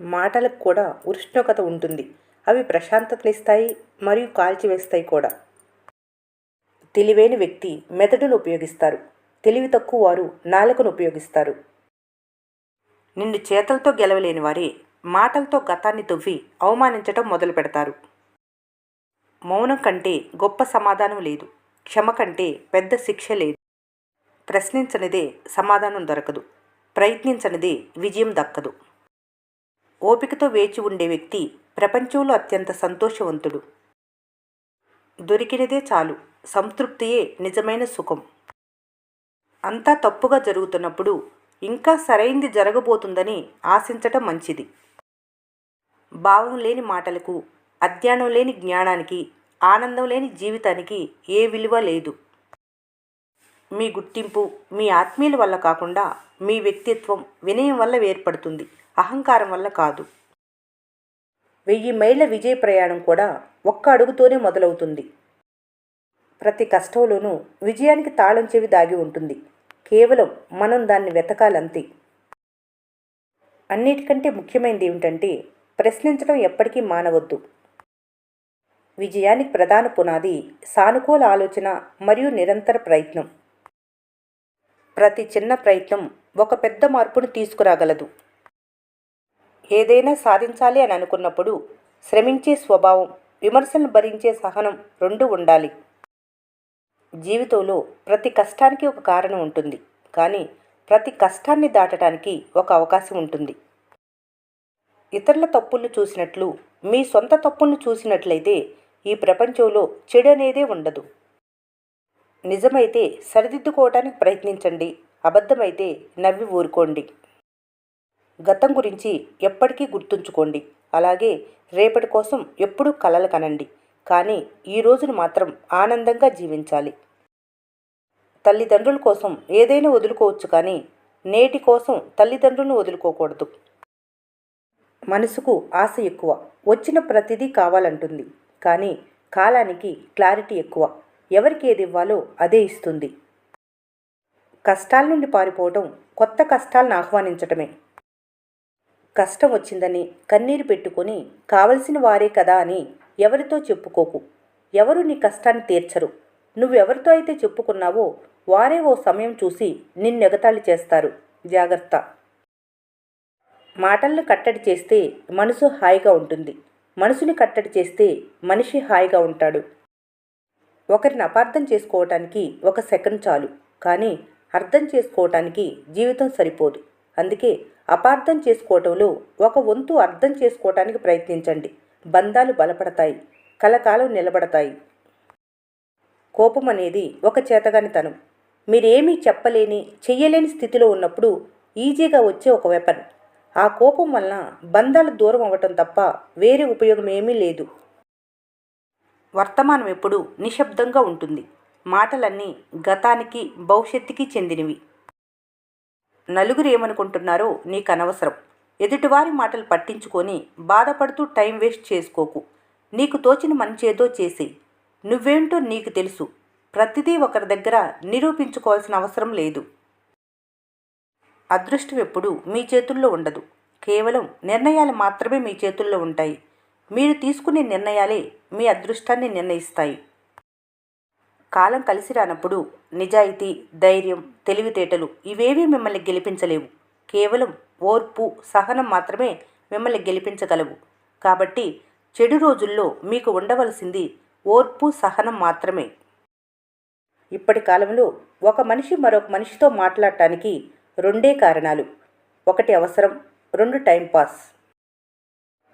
మాటలకు కూడా ఉష్ణోగ్రత ఉంటుంది. అవి ప్రశాంతతనిస్తాయి మరియు కాల్చివేస్తాయి కూడా. తెలివైన వ్యక్తి మెదడును ఉపయోగిస్తారు. తెలివి తక్కువ వారు నాలుకను ఉపయోగిస్తారు. నిన్ను చేతలతో గెలవలేని వారే మాటలతో గతాన్ని తవ్వి అవమానించటం మొదలు పెడతారు. మౌనం కంటే గొప్ప సమాధానం లేదు. క్షమ కంటే పెద్ద శిక్ష లేదు. ప్రశ్నించనిదే సమాధానం దొరకదు. ప్రయత్నించనిదే విజయం దక్కదు. ఓపికతో వేచి ఉండే వ్యక్తి ప్రపంచంలో అత్యంత సంతోషవంతుడు. దొరికినదే చాలు. సంతృప్తియే నిజమైన సుఖం. అంతా తప్పుగా జరుగుతున్నప్పుడు ఇంకా సరైంది జరగబోతుందని ఆశించటం మంచిది. భావం లేని మాటలకు, అజ్ఞానం లేని జ్ఞానానికి, ఆనందం లేని జీవితానికి ఏ విలువ లేదు. మీ గుర్తింపు మీ ఆత్మీయుల వల్ల కాకుండా మీ వ్యక్తిత్వం వినయం వల్ల ఏర్పడుతుంది, అహంకారం వల్ల కాదు. 1000 మైళ్ళ విజయ ప్రయాణం కూడా ఒక్క అడుగుతోనే మొదలవుతుంది. ప్రతి కష్టంలోనూ విజయానికి తాళం చెవి దాగి ఉంటుంది. కేవలం మనం దాన్ని వెతకాలంతే. అన్నిటికంటే ముఖ్యమైనది ఏమిటంటే ప్రశ్నించడం ఎప్పటికీ మానవద్దు. విజయానికి ప్రధాన పునాది సానుకూల ఆలోచన మరియు నిరంతర ప్రయత్నం. ప్రతి చిన్న ప్రయత్నం ఒక పెద్ద మార్పును తీసుకురాగలదు. ఏదైనా సాధించాలి అని అనుకున్నప్పుడు శ్రమించే స్వభావం, విమర్శలను భరించే సహనం రెండూ ఉండాలి. జీవితంలో ప్రతి కష్టానికి ఒక కారణం ఉంటుంది, కానీ ప్రతి కష్టాన్ని దాటడానికి ఒక అవకాశం ఉంటుంది. ఇతరుల తప్పులను చూసినట్లు మీ సొంత తప్పులను చూసినట్లయితే ఈ ప్రపంచంలో చెడు అనేదే ఉండదు. నిజమైతే సరిదిద్దుకోవటానికి ప్రయత్నించండి. అబద్ధమైతే నవ్వి ఊరుకోండి. గతం గురించి ఎప్పటికీ గుర్తుంచుకోండి. అలాగే రేపటి కోసం ఎప్పుడూ కలలు కనండి. కానీ ఈ రోజును మాత్రం ఆనందంగా జీవించాలి. తల్లిదండ్రుల కోసం ఏదైనా వదులుకోవచ్చు, కానీ నేటి కోసం తల్లిదండ్రులను వదులుకోకూడదు. మనసుకు ఆశ ఎక్కువ, వచ్చిన ప్రతిదీ కావాలంటుంది. కానీ కాలానికి క్లారిటీ ఎక్కువ. ఎవరికి ఏది ఇవ్వాలో అదే ఇస్తుంది. కష్టాల నుండి పారిపోవటం కొత్త కష్టాలను ఆహ్వానించటమే. కష్టం వచ్చిందని కన్నీరు పెట్టుకొని కావలసిన వారే కదా అని ఎవరితో చెప్పుకోకు. ఎవరు నీ కష్టాన్ని తీర్చరు. నువ్వెవరితో అయితే చెప్పుకున్నావో వారే ఓ సమయం చూసి నిన్నెగతాళి చేస్తారు. జాగ్రత్త. మాటలను కట్టడి చేస్తే మనసు హాయిగా ఉంటుంది. మనసుని కట్టడి చేస్తే మనిషి హాయిగా ఉంటాడు. ఒకరిని అపార్థం చేసుకోవటానికి 1 సెకండ్ చాలు, కానీ అర్థం చేసుకోవటానికి జీవితం సరిపోదు. అందుకే అపార్థం చేసుకోవటంలో 1 వంతు అర్థం చేసుకోవటానికి ప్రయత్నించండి. బంధాలు బలపడతాయి, కలకాలం నిలబడతాయి. కోపం అనేది ఒక చేతగానితనం. మీరేమీ చెప్పలేని, చెయ్యలేని స్థితిలో ఉన్నప్పుడు ఈజీగా వచ్చే ఒక వెపన్. ఆ కోపం వలన బంధాలు దూరం అవ్వటం తప్ప వేరే ఉపయోగం ఏమీ లేదు. వర్తమానం ఎప్పుడూ నిశ్శబ్దంగా ఉంటుంది. మాటలన్నీ గతానికి, భవిష్యత్తుకి చెందినవి. నలుగురు ఏమనుకుంటున్నారో నీకు అనవసరం. ఎదుటివారి మాటలు పట్టించుకొని బాధపడుతూ టైం వేస్ట్ చేసుకోకు. నీకు తోచిన మంచేదో చేసి, నువ్వేంటో నీకు తెలుసు. ప్రతిదీ ఒకరి దగ్గర నిరూపించుకోవాల్సిన అవసరం లేదు. అదృష్టం ఎప్పుడూ మీ చేతుల్లో ఉండదు. కేవలం నిర్ణయాలు మాత్రమే మీ చేతుల్లో ఉంటాయి. మీరు తీసుకునే నిర్ణయాలే మీ అదృష్టాన్ని నిర్ణయిస్తాయి. కాలం కలిసి రానప్పుడు నిజాయితీ, ధైర్యం, తెలివితేటలు ఇవేవీ మిమ్మల్ని గెలిపించలేవు. కేవలం ఓర్పు, సహనం మాత్రమే మిమ్మల్ని గెలిపించగలవు. కాబట్టి చెడు రోజుల్లో మీకు ఉండవలసింది ఓర్పు, సహనం మాత్రమే. ఇప్పటి కాలంలో ఒక మనిషి మరొక మనిషితో మాట్లాడటానికి 2 కారణాలు. 1 అవసరం, 2 టైంపాస్.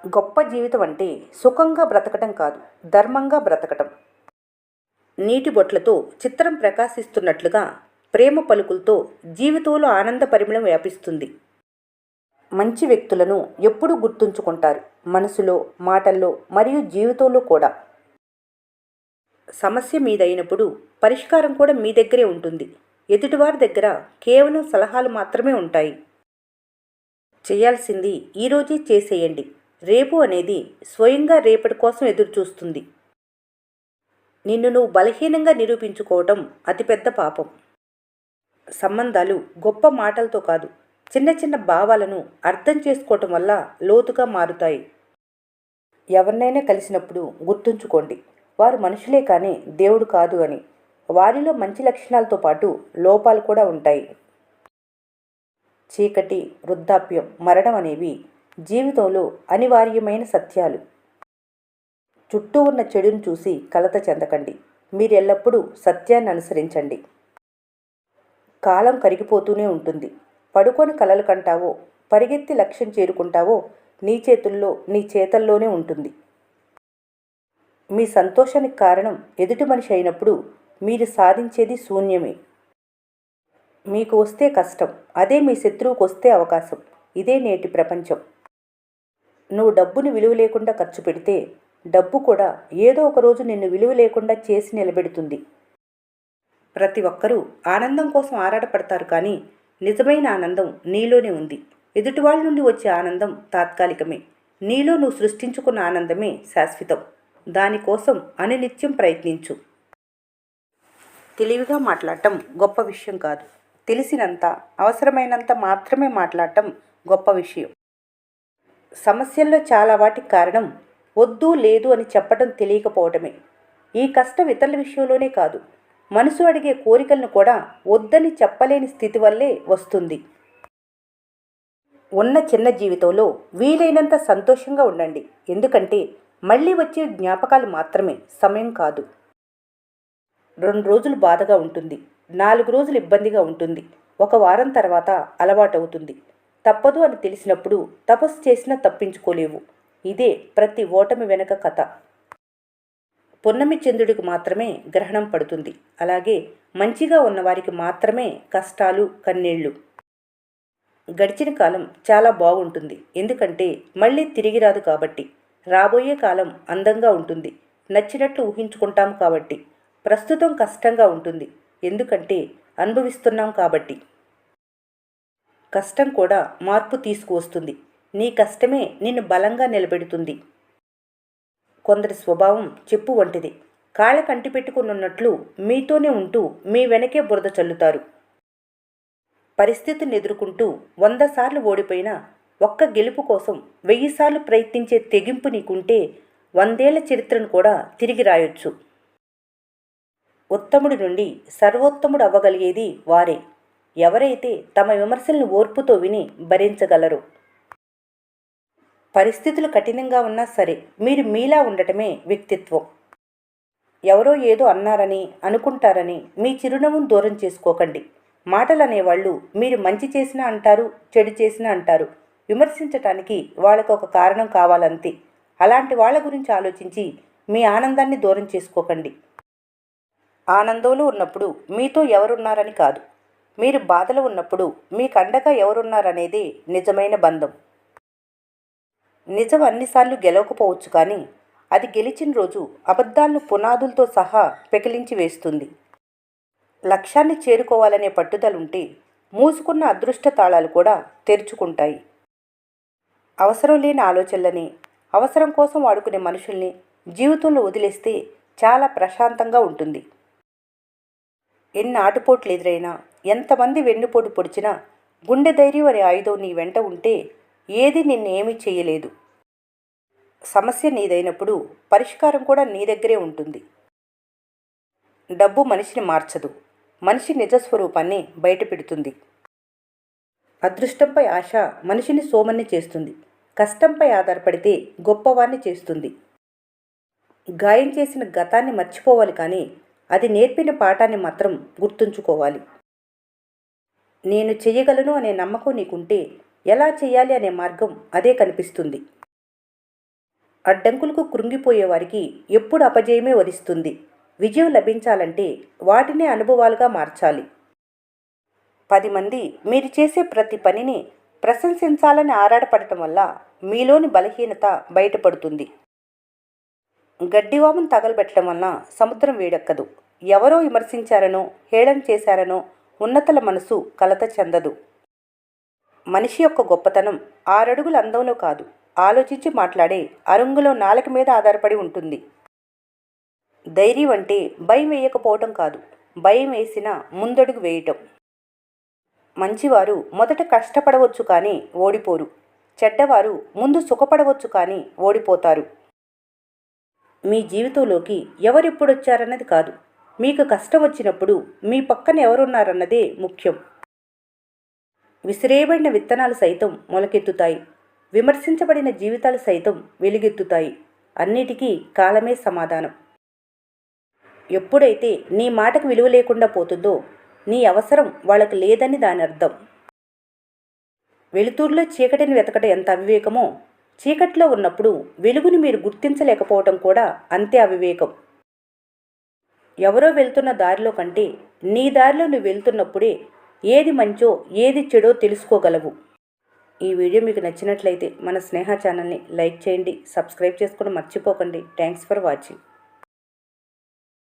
గొప్ప జీవితం అంటే సుఖంగా బ్రతకటం కాదు, ధర్మంగా బ్రతకటం. నీటి బొట్లతో చిత్రం ప్రకాశిస్తున్నట్లుగా ప్రేమ పలుకులతో జీవితంలో ఆనంద పరిమళం వ్యాపిస్తుంది. మంచి వ్యక్తులను ఎప్పుడూ గుర్తుంచుకుంటారు, మనసులో, మాటల్లో మరియు జీవితంలో కూడా. సమస్య మీదైనప్పుడు పరిష్కారం కూడా మీ దగ్గరే ఉంటుంది. ఎదుటివారి దగ్గర కేవలం సలహాలు మాత్రమే ఉంటాయి. చేయాల్సింది ఈరోజే చేసేయండి. రేపు అనేది స్వయంగా రేపటి కోసం ఎదురుచూస్తుంది. నిన్ను నువ్వు బలహీనంగా నిరూపించుకోవటం అతిపెద్ద పాపం. సంబంధాలు గొప్ప మాటలతో కాదు, చిన్న చిన్న భావాలను అర్థం చేసుకోవటం వల్ల లోతుగా మారుతాయి. ఎవరినైనా కలిసినప్పుడు గుర్తుంచుకోండి, వారు మనుషులే కానీ దేవుడు కాదు అని. వారిలో మంచి లక్షణాలతో పాటు లోపాలు కూడా ఉంటాయి. చీకటి, వృద్ధాప్యం, మరణం అనేవి జీవితంలో అనివార్యమైన సత్యాలు. చుట్టూ ఉన్న చెడును చూసి కలత చెందకండి. మీరు ఎల్లప్పుడూ సత్యాన్ని అనుసరించండి. కాలం కరిగిపోతూనే ఉంటుంది. పడుకొని కలలు కంటావో, పరిగెత్తి లక్ష్యం చేరుకుంటావో నీ చేతుల్లో, నీ చేతల్లోనే ఉంటుంది. మీ సంతోషానికి కారణం ఎదుటి మనిషి అయినప్పుడు మీరు సాధించేది శూన్యమే. మీకు వస్తే కష్టం, అదే మీ శత్రువుకు వస్తే అవకాశం. ఇదే నేటి ప్రపంచం. నువ్వు డబ్బుని విలువ లేకుండా ఖర్చు పెడితే డబ్బు కూడా ఏదో ఒక రోజు నిన్ను విలువ లేకుండా చేసి నిలబెడుతుంది. ప్రతి ఒక్కరూ ఆనందం కోసం ఆరాటపడతారు, కానీ నిజమైన ఆనందం నీలోనే ఉంది. ఎదుటివాళ్ళ నుండి వచ్చే ఆనందం తాత్కాలికమే. నీలో నువ్వు సృష్టించుకున్న ఆనందమే శాశ్వతం. దానికోసం అనునిత్యం ప్రయత్నించు. తెలివిగా మాట్లాడటం గొప్ప విషయం కాదు. తెలిసినంత, అవసరమైనంత మాత్రమే మాట్లాడటం గొప్ప విషయం. సమస్యల్లో చాలా వాటికి కారణం వద్దు, లేదు అని చెప్పడం తెలియకపోవటమే. ఈ కష్టం ఇతరుల విషయంలోనే కాదు, మనసు అడిగే కోరికలను కూడా వద్దని చెప్పలేని స్థితి వల్లే వస్తుంది. ఉన్న చిన్న జీవితంలో వీలైనంత సంతోషంగా ఉండండి. ఎందుకంటే మళ్ళీ వచ్చే జ్ఞాపకాలు మాత్రమే, సమయం కాదు. 2 రోజులు బాధగా ఉంటుంది, 4 రోజులు ఇబ్బందిగా ఉంటుంది, 1 వారం తర్వాత అలవాటవుతుంది. తప్పదు అని తెలిసినప్పుడు తపస్సు చేసినా తప్పించుకోలేవు. ఇదే ప్రతి ఓటమి వెనక కథ. పున్నమి చంద్రుడికి మాత్రమే గ్రహణం పడుతుంది. అలాగే మంచిగా ఉన్నవారికి మాత్రమే కష్టాలు, కన్నీళ్లు. గడిచిన కాలం చాలా బాగుంటుంది, ఎందుకంటే మళ్ళీ తిరిగి రాదు కాబట్టి. రాబోయే కాలం అందంగా ఉంటుంది, నచ్చినట్లు ఊహించుకుంటాం కాబట్టి. ప్రస్తుతం కష్టంగా ఉంటుంది, ఎందుకంటే అనుభవిస్తున్నాం కాబట్టి. కష్టం కూడా మార్పు తీసుకువస్తుంది. నీ కష్టమే నిన్ను బలంగా నిలబెడుతుంది. కొందరి స్వభావం చెప్పు వంటిది. కాళ్ళ కంటి పెట్టుకున్నట్లు మీతోనే ఉంటూ మీ వెనకే బురద చల్లుతారు. పరిస్థితిని ఎదుర్కొంటూ 100 సార్లు ఓడిపోయినా ఒక్క గెలుపు కోసం 1000 సార్లు ప్రయత్నించే తెగింపు నీకుంటే 100 ఏళ్ల చరిత్రను కూడా తిరిగి రాయొచ్చు. ఉత్తముడి నుండి సర్వోత్తముడు అవ్వగలిగేది వారే, ఎవరైతే తమ విమర్శలను ఓర్పుతో విని భరించగలరు. పరిస్థితులు కఠినంగా ఉన్నా సరే మీరు మీలా ఉండటమే వ్యక్తిత్వం. ఎవరో ఏదో అన్నారని, అనుకుంటారని మీ చిరునవ్వును దూరం చేసుకోకండి. మాటలు అనేవాళ్ళు మీరు మంచి చేసినా అంటారు, చెడు చేసినా అంటారు. విమర్శించటానికి వాళ్ళకు ఒక కారణం కావాలంతే. అలాంటి వాళ్ళ గురించి ఆలోచించి మీ ఆనందాన్ని దూరం చేసుకోకండి. ఆనందంలో ఉన్నప్పుడు మీతో ఎవరున్నారని కాదు, మీరు బాధలో ఉన్నప్పుడు మీకు అండగా ఎవరున్నారనేదే నిజమైన బంధం. నిజం అన్నిసార్లు గెలవకపోవచ్చు, కానీ అది గెలిచిన రోజు అబద్ధాలను పునాదులతో సహా పెకిలించి వేస్తుంది. లక్ష్యాన్ని చేరుకోవాలనే పట్టుదలుంటే మూసుకున్న అదృష్ట తాళాలు కూడా తెరుచుకుంటాయి. అవసరం లేని ఆలోచనలని, అవసరం కోసం వాడుకునే మనుషుల్ని జీవితంలో వదిలేస్తే చాలా ప్రశాంతంగా ఉంటుంది. ఎన్ని ఆటుపోట్లు ఎదురైనా, ఎంతమంది వెన్నుపోటు పొడిచినా గుండె ధైర్యం అనే ఆయుధం నీ వెంట ఉంటే ఏది నిన్నేమీ చేయలేదు. సమస్య నీదైనప్పుడు పరిష్కారం కూడా నీ దగ్గరే ఉంటుంది. డబ్బు మనిషిని మార్చదు, మనిషి నిజస్వరూపాన్ని బయటపెడుతుంది. అదృష్టంపై ఆశ మనిషిని సోమన్ని చేస్తుంది, కష్టంపై ఆధారపడితే గొప్పవాణ్ణి చేస్తుంది. గాయం చేసిన గతాన్ని మర్చిపోవాలి, కానీ అది నేర్పిన పాఠాన్ని మాత్రం గుర్తుంచుకోవాలి. నేను చెయ్యగలను అనే నమ్మకం నీకుంటే ఎలా చేయాలి అనే మార్గం అదే కనిపిస్తుంది. అడ్డంకులకు కృంగిపోయేవారికి ఎప్పుడు అపజయమే వరిస్తుంది. విజయం లభించాలంటే వాటిని అనుభవాలుగా మార్చాలి. 10 మంది మీరు చేసే ప్రతి పనిని ప్రశంసించాలని ఆరాటపడటం వల్ల మీలోని బలహీనత బయటపడుతుంది. గడ్డివామం తగలబెట్టడం వలన సముద్రం వేడెక్కదు. ఎవరో విమర్శించారనో, హేళన చేశారనో ఉన్నతుల మనసు కలత చెందదు. మనిషి యొక్క గొప్పతనం 6 అడుగుల అందంలో కాదు, ఆలోచించి మాట్లాడే అరుంగులో నాలుక మీద ఆధారపడి ఉంటుంది. ధైర్యం అంటే భయం వేయకపోవటం కాదు, భయం వేసినా ముందడుగు వేయటం. మంచివారు మొదట కష్టపడవచ్చు కానీ ఓడిపోరు. చెడ్డవారు ముందు సుఖపడవచ్చు కానీ ఓడిపోతారు. మీ జీవితంలోకి ఎవరెప్పుడొచ్చారన్నది కాదు, మీకు కష్టం వచ్చినప్పుడు మీ పక్కన ఎవరున్నారన్నదే ముఖ్యం. విసిరేయబడిన విత్తనాలు సైతం మొలకెత్తుతాయి. విమర్శించబడిన జీవితాలు సైతం వెలుగెత్తుతాయి. అన్నిటికీ కాలమే సమాధానం. ఎప్పుడైతే నీ మాటకు విలువ లేకుండా పోతుందో నీ అవసరం వాళ్ళకు లేదని దాని అర్థం. వెలుతురులో చీకటిని వెతకటం ఎంత అవివేకమో, చీకట్లో ఉన్నప్పుడు వెలుగుని మీరు గుర్తించలేకపోవటం కూడా అంతే అవివేకం. ఎవరో వెళ్తున్న దారిలో కంటే నీ దారిలో నువ్వు వెళ్తున్నప్పుడే ఏది మంచో ఏది చెడో తెలుసుకోగలవు. ఈ వీడియో మీకు నచ్చినట్లయితే మన స్నేహ ఛానల్ని లైక్ చేయండి, సబ్స్క్రైబ్ చేసుకోవడం మర్చిపోకండి. Thanks for watching.